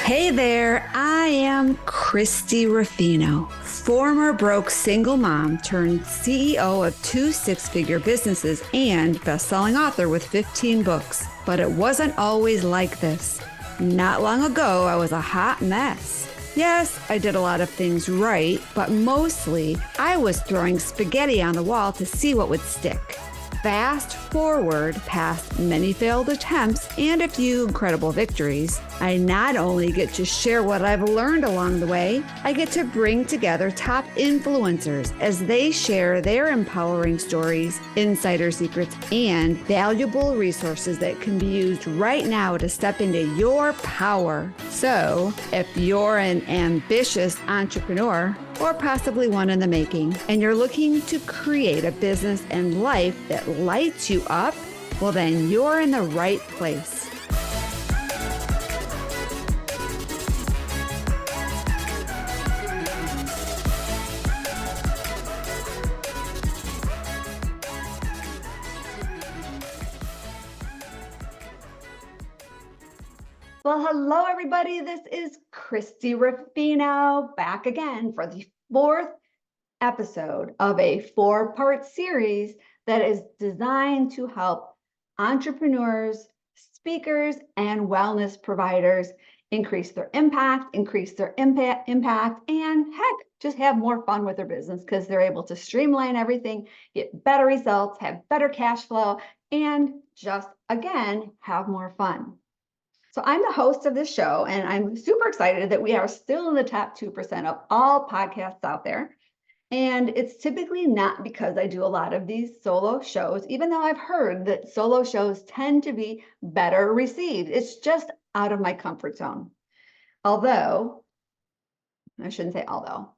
Hey there, I am Christie Ruffino, former broke single mom turned CEO of 2 six-figure businesses and best-selling author with 15 books. But it wasn't always like this. Not long ago, I was a hot mess. Yes, I did a lot of things right, but mostly I was throwing spaghetti on the wall to see what would stick. Fast forward past many failed attempts and a few incredible victories, I not only get to share what I've learned along the way, I get to bring together top influencers as they share their empowering stories, insider secrets, and valuable resources that can be used right now to step into your power. So, if you're an ambitious entrepreneur, or possibly one in the making, and you're looking to create a business and life that lights you up, well then you're in the right place. Well, hello everybody. This is Christie Ruffino back again for the 4th episode of a 4-part series that is designed to help entrepreneurs, speakers, and wellness providers increase their impact, and heck, just have more fun with their business because they're able to streamline everything, get better results, have better cash flow, and just, again, have more fun. So I'm the host of this show, and I'm super excited that we are still in the top 2% of all podcasts out there. And it's typically not because I do a lot of these solo shows, even though I've heard that solo shows tend to be better received. It's just out of my comfort zone. Although, I shouldn't say although.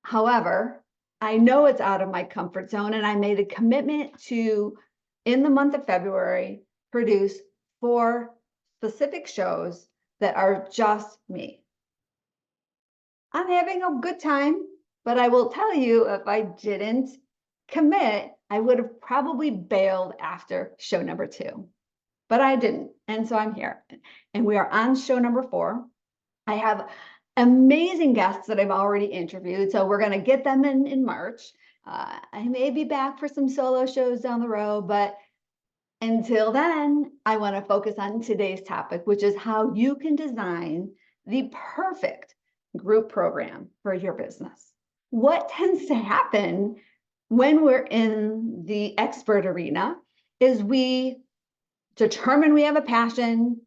However, I know it's out of my comfort zone, and I made a commitment to, in the month of February, produce 4 specific shows that are just me. I'm having a good time, but I will tell you, if I didn't commit, I would have probably bailed after show number 2, but I didn't. And so I'm here, and we are on show number 4. I have amazing guests that I've already interviewed, so we're going to get them in March. I may be back for some solo shows down the road, but until then, I want to focus on today's topic, which is how you can design the perfect group program for your business. What tends to happen when we're in the expert arena is we determine we have a passion,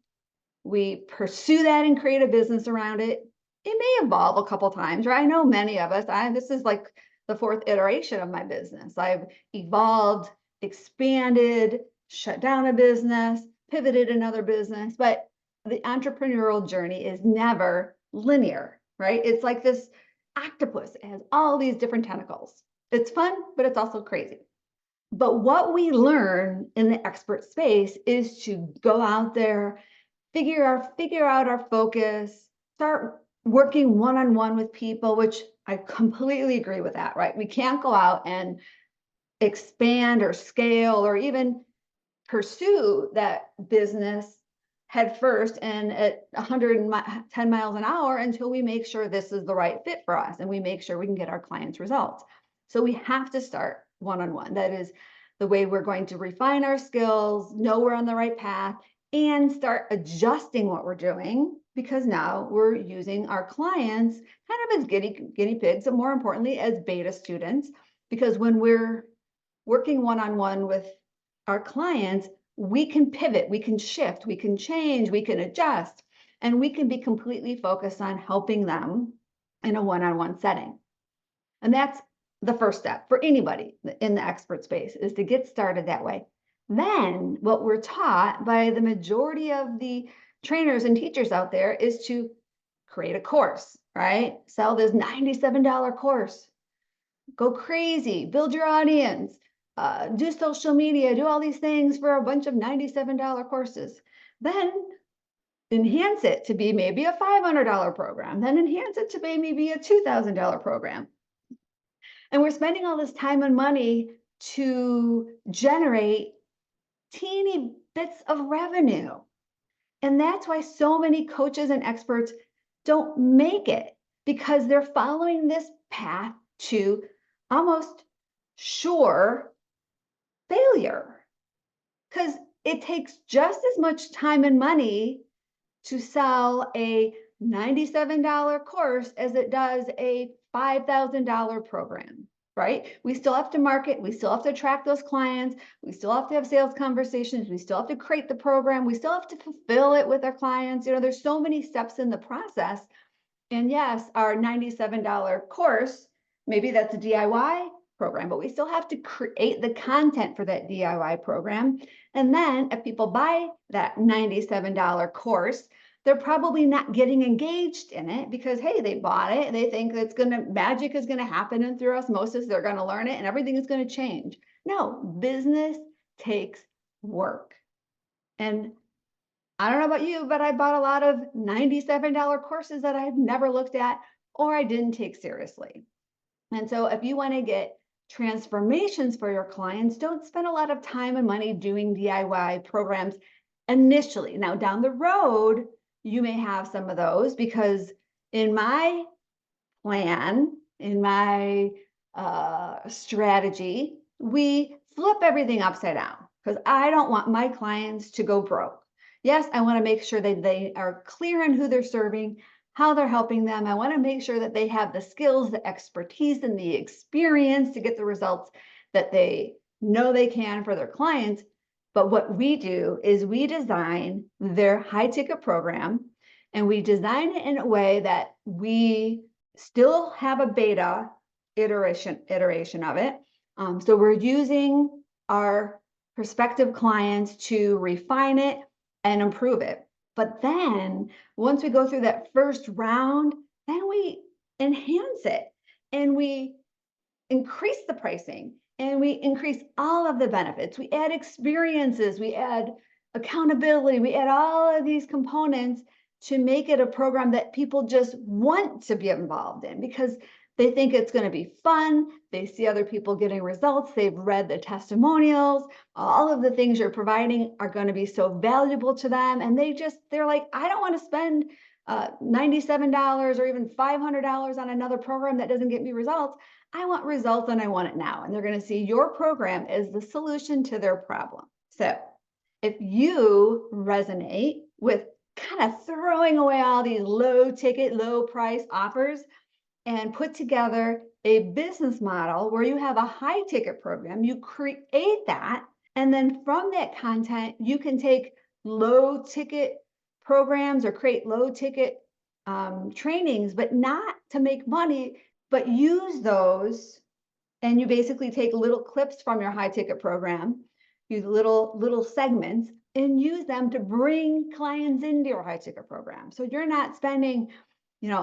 we pursue that and create a business around it. It may evolve a couple times, right? I know many of us, this is like the 4th iteration of my business. I've evolved, expanded, shut down a business, pivoted another business, but the entrepreneurial journey is never linear, right? It's like this octopus. It has all these different tentacles. It's fun, but it's also crazy. But what we learn in the expert space is to go out there, figure out our focus, start working one-on-one with people, which I completely agree with that, right? We can't go out and expand or scale or even pursue that business head first and at 110 miles an hour until we make sure this is the right fit for us and we make sure we can get our clients results. So we have to start one-on-one. That is the way we're going to refine our skills, know we're on the right path, and start adjusting what we're doing, because now we're using our clients kind of as guinea pigs, and more importantly, as beta students, because when we're working one-on-one with our clients, we can pivot, we can shift, we can change, we can adjust, and we can be completely focused on helping them in a one-on-one setting. And that's the first step for anybody in the expert space, is to get started that way. Then what we're taught by the majority of the trainers and teachers out there is to create a course, right? Sell this $97 course, go crazy, build your audience, do social media, do all these things for a bunch of $97 courses. Then enhance it to be maybe a $500 program, then enhance it to maybe a $2,000 program. And we're spending all this time and money to generate teeny bits of revenue. And that's why so many coaches and experts don't make it, because they're following this path to almost sure failure. Because it takes just as much time and money to sell a $97 course as it does a $5,000 program, right? We still have to market, we still have to attract those clients, we still have to have sales conversations, we still have to create the program, we still have to fulfill it with our clients. There's so many steps in the process. And yes, our $97 course, maybe that's a DIY program, but we still have to create the content for that DIY program. And then if people buy that $97 course, they're probably not getting engaged in it because, hey, they bought it. They think that's magic is going to happen, and through osmosis, they're going to learn it and everything is going to change. No, business takes work. And I don't know about you, but I bought a lot of $97 courses that I've never looked at or I didn't take seriously. And so if you want to get transformations for your clients, don't spend a lot of time and money doing DIY programs initially. Now, down the road, you may have some of those, because in my plan, in my strategy, we flip everything upside down, because I don't want my clients to go broke. Yes, I want to make sure that they are clear on who they're serving, how they're helping them. I want to make sure that they have the skills, the expertise, and the experience to get the results that they know they can for their clients. But what we do is we design their high ticket program, and we design it in a way that we still have a beta iteration of it. So we're using our prospective clients to refine it and improve it. But then once we go through that first round, then we enhance it and we increase the pricing and we increase all of the benefits. We add experiences, we add accountability, we add all of these components to make it a program that people just want to be involved in, because they think it's going to be fun. They see other people getting results. They've read the testimonials. All of the things you're providing are going to be so valuable to them. And they're like, I don't want to spend $97 or even $500 on another program that doesn't get me results. I want results and I want it now. And they're going to see your program as the solution to their problem. So if you resonate with kind of throwing away all these low ticket, low price offers and put together a business model where you have a high ticket program, you create that. And then from that content, you can take low ticket programs or create low ticket trainings, but not to make money, but use those. And you basically take little clips from your high ticket program, use little segments, and use them to bring clients into your high ticket program. So you're not spending,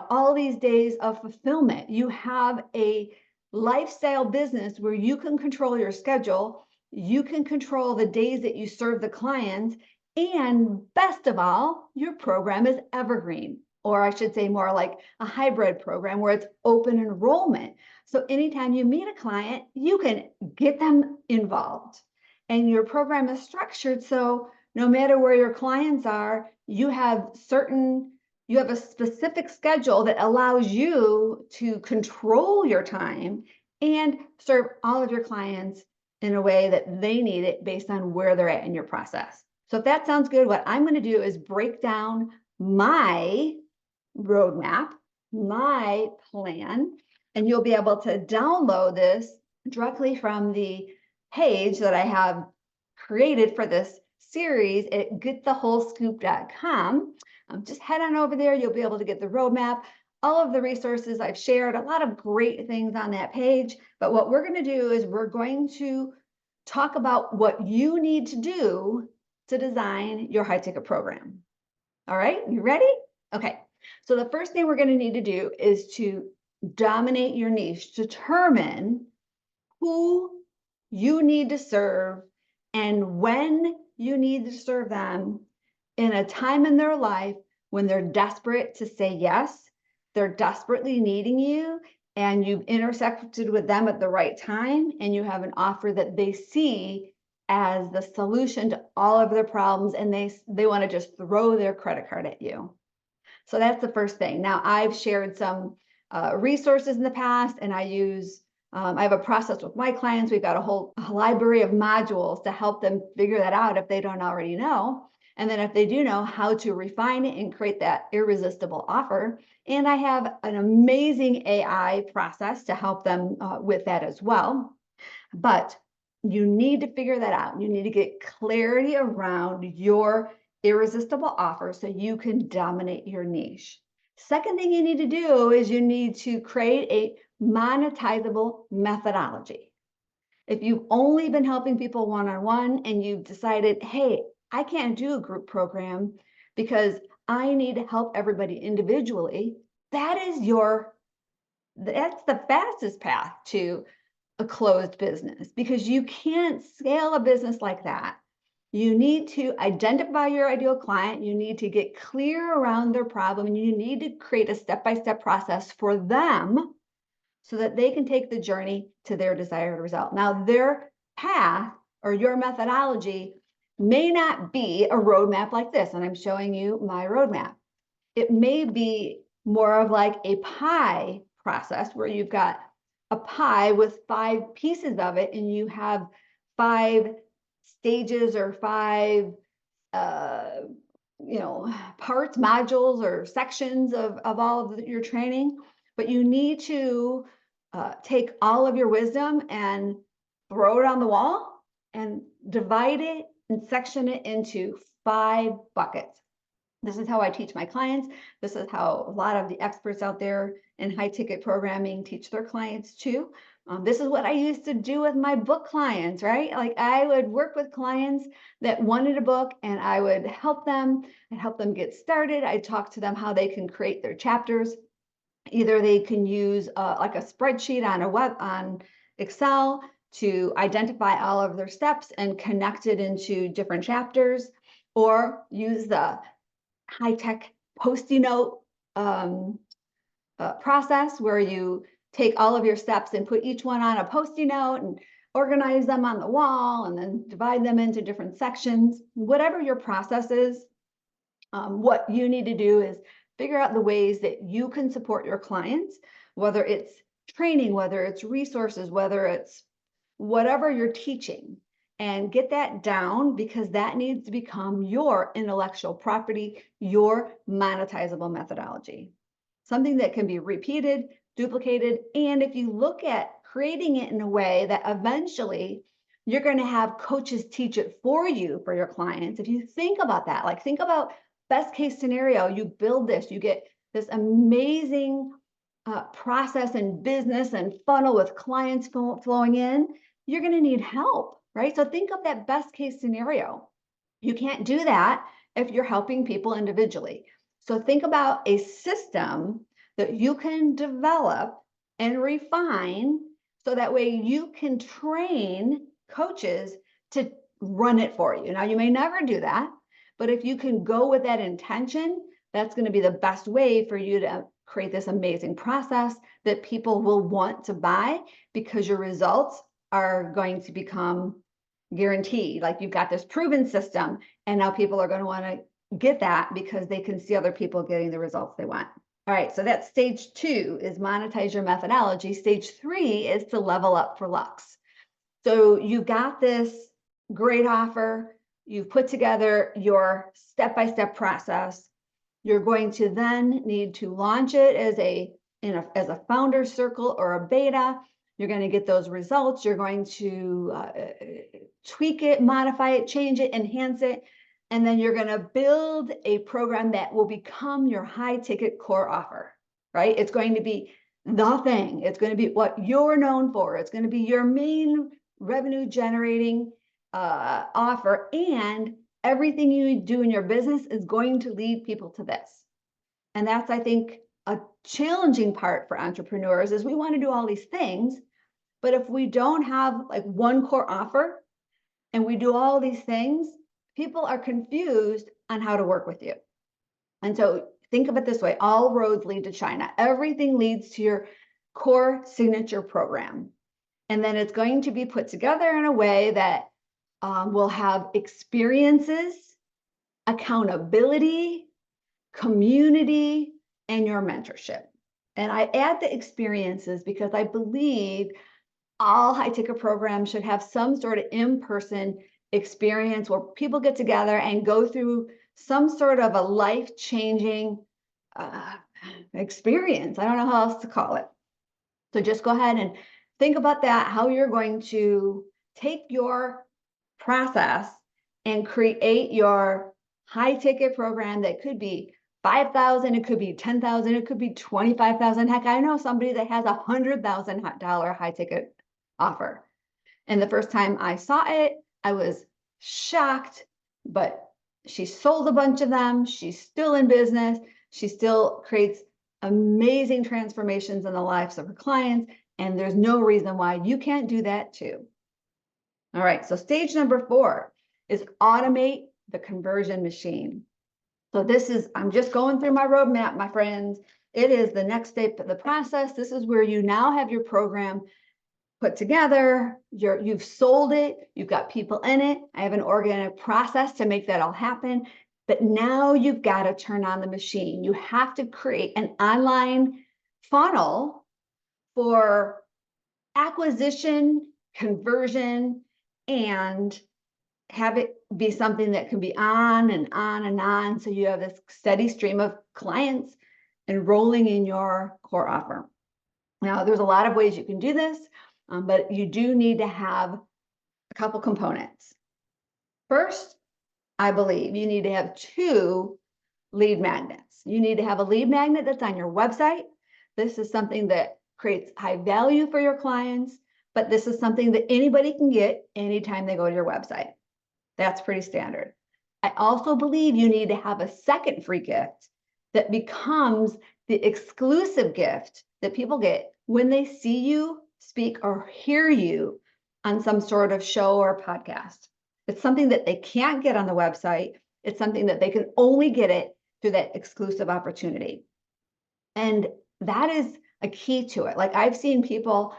all these days of fulfillment. You have a lifestyle business where you can control your schedule, you can control the days that you serve the clients, and best of all, your program is evergreen, or I should say more like a hybrid program where it's open enrollment. So anytime you meet a client, you can get them involved. And your program is structured so no matter where your clients are, you have a specific schedule that allows you to control your time and serve all of your clients in a way that they need it based on where they're at in your process. So if that sounds good, what I'm going to do is break down my roadmap, my plan, and you'll be able to download this directly from the page that I have created for this series at getthewholescoop.com. Just head on over there. You'll be able to get the roadmap, all of the resources I've shared, a lot of great things on that page. But what we're going to do is we're going to talk about what you need to do to design your high ticket program. All right, you ready? Okay, so the first thing we're going to need to do is to dominate your niche, determine who you need to serve and when you need to serve them in a time in their life when they're desperate to say yes, they're desperately needing you, and you've intersected with them at the right time, and you have an offer that they see as the solution to all of their problems, and they want to just throw their credit card at you. So that's the first thing. Now, I've shared some resources in the past, and I have a process with my clients. We've got a whole library of modules to help them figure that out if they don't already know. And then if they do know, how to refine it and create that irresistible offer. And I have an amazing AI process to help them with that as well. But you need to figure that out. You need to get clarity around your irresistible offer so you can dominate your niche. Second thing you need to do is you need to create a monetizable methodology. If you've only been helping people one-on-one and you've decided, hey, I can't do a group program because I need to help everybody individually, that's the fastest path to a closed business, because you can't scale a business like that. You need to identify your ideal client. You need to get clear around their problem, and you need to create a step-by-step process for them so that they can take the journey to their desired result. Now, their path or your methodology may not be a roadmap like this, and I'm showing you my roadmap. It may be more of like a pie process where you've got a pie with 5 pieces of it, and you have 5 stages or 5 parts, modules, or sections of all of your training. But you need to take all of your wisdom and throw it on the wall and divide it and section it into 5 buckets. This is how I teach my clients. This is how a lot of the experts out there in high ticket programming teach their clients too. This is what I used to do with my book clients, right? Like, I would work with clients that wanted a book, and I would help them and help them get started. I'd talk to them how they can create their chapters. Either they can use like a spreadsheet on Excel to identify all of their steps and connect it into different chapters, or use the high-tech Post-it note process where you take all of your steps and put each one on a Post-it note and organize them on the wall, and then divide them into different sections. Whatever your process is, what you need to do is figure out the ways that you can support your clients, whether it's training, whether it's resources, whether it's whatever you're teaching, and get that down, because that needs to become your intellectual property, your monetizable methodology, something that can be repeated, duplicated. And if you look at creating it in a way that eventually you're going to have coaches teach it for you, for your clients, if you think about that, like, think about best case scenario, you build this, you get this amazing process and business and funnel with clients flowing in, you're going to need help, right? So think of that best case scenario. You can't do that if you're helping people individually. So think about a system that you can develop and refine so that way you can train coaches to run it for you. Now, you may never do that, but if you can go with that intention, that's going to be the best way for you to create this amazing process that people will want to buy, because your results are going to become guaranteed. Like, you've got this proven system, and now people are going to want to get that because they can see other people getting the results they want. All right, so that's stage 2 is monetize your methodology. Stage 3 is to level up for Lux. So you got this great offer, you've put together your step-by-step process. You're going to then need to launch it as a founder circle or a beta. You're going to get those results. You're going to tweak it, modify it, change it, enhance it. And then you're going to build a program that will become your high ticket core offer, right? It's going to be the thing. It's going to be what you're known for. It's going to be your main revenue generating offer. And everything you do in your business is going to lead people to this. And that's, I think, a challenging part for entrepreneurs, is we want to do all these things, but if we don't have like one core offer and we do all these things, people are confused on how to work with you. And so think of it this way: all roads lead to China. Everything leads to your core signature program. And then it's going to be put together in a way that We'll have experiences, accountability, community, and your mentorship. And I add the experiences because I believe all high ticket programs should have some sort of in-person experience where people get together and go through some sort of a life-changing experience. I don't know how else to call it. So just go ahead and think about that, how you're going to take your process and create your high ticket program that could be 5,000, it could be 10,000, it could be 25,000. Heck, I know somebody that has $100,000 high ticket offer. And the first time I saw it, I was shocked, but she sold a bunch of them. She's still in business. She still creates amazing transformations in the lives of her clients. And there's no reason why you can't do that too. All right, so stage number 4 is automate the conversion machine. So this is, I'm just going through my roadmap, my friends. It is the next step of the process. This is where you now have your program put together, you've sold it, you've got people in it. I have an organic process to make that all happen. But now you've got to turn on the machine. You have to create an online funnel for acquisition, conversion, and have it be something that can be on and on and on. So you have this steady stream of clients enrolling in your core offer. Now, there's a lot of ways you can do this, but you do need to have a couple components. First, I believe you need to have 2 lead magnets. You need to have a lead magnet that's on your website. This is something that creates high value for your clients, but this is something that anybody can get anytime they go to your website. That's pretty standard. I also believe you need to have a second free gift that becomes the exclusive gift that people get when they see you speak or hear you on some sort of show or podcast. It's something that they can't get on the website. It's something that they can only get it through that exclusive opportunity. And that is a key to it. Like I've seen people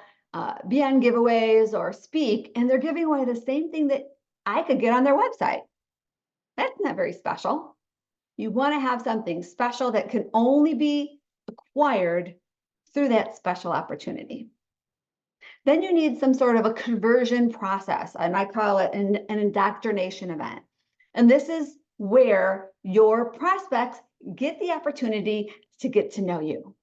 be on giveaways or speak, and they're giving away the same thing that I could get on their website. That's not very special. You want to have something special that can only be acquired through that special opportunity. Then you need some sort of a conversion process, and I call it an indoctrination event. And this is where your prospects get the opportunity to get to know you.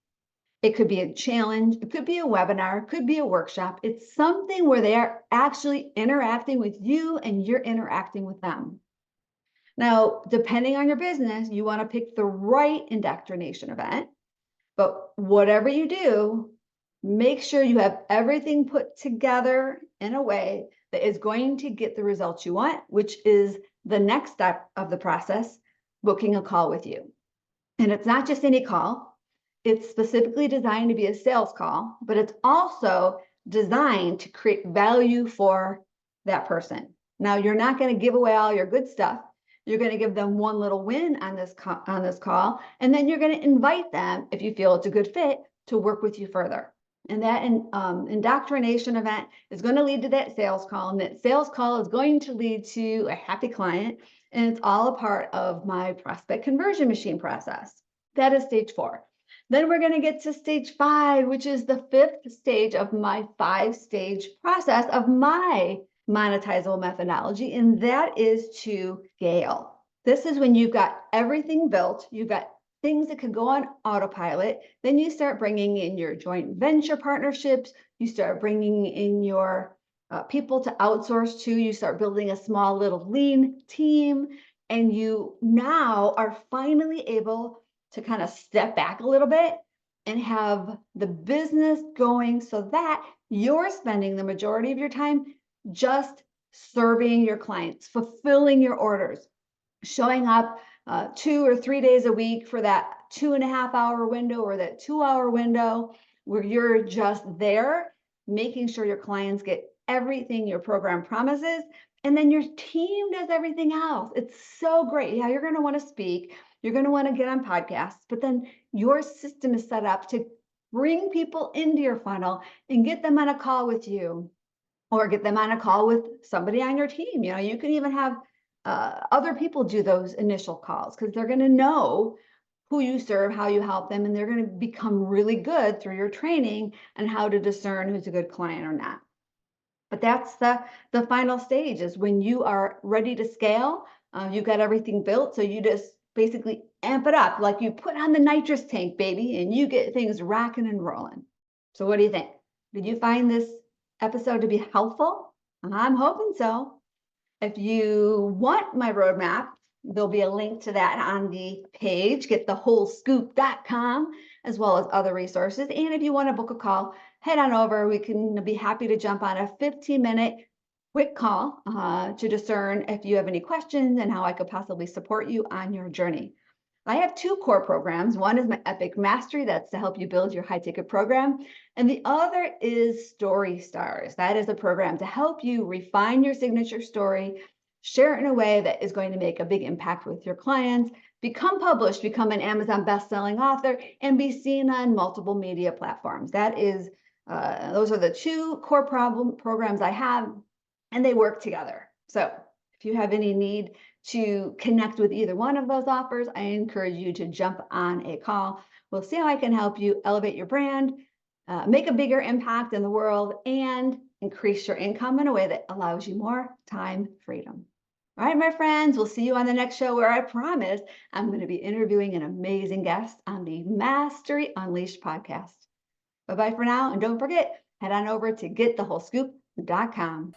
It could be a challenge, it could be a webinar, it could be a workshop. It's something where they are actually interacting with you and you're interacting with them. Now, depending on your business, you want to pick the right indoctrination event, but whatever you do, make sure you have everything put together in a way that is going to get the results you want, which is the next step of the process, booking a call with you. And it's not just any call. It's specifically designed to be a sales call, but it's also designed to create value for that person. Now, you're not going to give away all your good stuff. You're going to give them one little win on this call, and then you're going to invite them, if you feel it's a good fit, to work with you further. And that indoctrination event is going to lead to that sales call, and that sales call is going to lead to a happy client, and it's all a part of my prospect conversion machine process. That is stage 4. Then we're going to get to stage 5, which is the 5th stage of my 5-stage process of my monetizable methodology, and that is to scale. This is when you've got everything built, you've got things that could go on autopilot, then you start bringing in your joint venture partnerships, you start bringing in your people to outsource to, you start building a small little lean team, and you now are finally able to kind of step back a little bit and have the business going so that you're spending the majority of your time just serving your clients, fulfilling your orders, showing up 2 or 3 days a week for that 2.5-hour window or that 2-hour window where you're just there, making sure your clients get everything your program promises, and then your team does everything else. It's so great. Yeah, you're going to want to speak. You're going to want to get on podcasts, but then your system is set up to bring people into your funnel and get them on a call with you, or get them on a call with somebody on your team. You can even have other people do those initial calls, because they're going to know who you serve, how you help them, and they're going to become really good through your training and how to discern who's a good client or not. But that's the final stage, is when you are ready to scale. You've got everything built, so you just basically amp it up, like you put on the nitrous tank, baby, and you get things rocking and rolling. So what do you think? Did you find this episode to be helpful? I'm hoping so. If you want my roadmap, there'll be a link to that on the page, getthewholescoop.com, as well as other resources. And if you want to book a call, head on over. We can be happy to jump on a 15-minute quick call to discern if you have any questions and how I could possibly support you on your journey. I have two core programs. One is my Epic Mastery, that's to help you build your high-ticket program. And the other is Story Stars. That is a program to help you refine your signature story, share it in a way that is going to make a big impact with your clients, become published, become an Amazon best-selling author, and be seen on multiple media platforms. Those are the two core programs I have, and they work together. So if you have any need to connect with either one of those offers, I encourage you to jump on a call. We'll see how I can help you elevate your brand, make a bigger impact in the world, and increase your income in a way that allows you more time freedom. All right, my friends, we'll see you on the next show, where I promise I'm going to be interviewing an amazing guest on the Mastery Unleashed podcast. Bye-bye for now, and don't forget, head on over to getthewholescoop.com.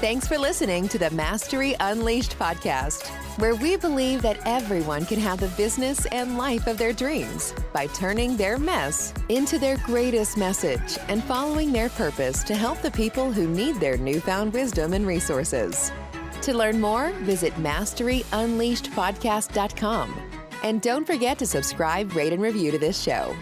Thanks for listening to the Mastery Unleashed podcast, where we believe that everyone can have the business and life of their dreams by turning their mess into their greatest message and following their purpose to help the people who need their newfound wisdom and resources. To learn more, visit masteryunleashedpodcast.com. And don't forget to subscribe, rate, and review to this show.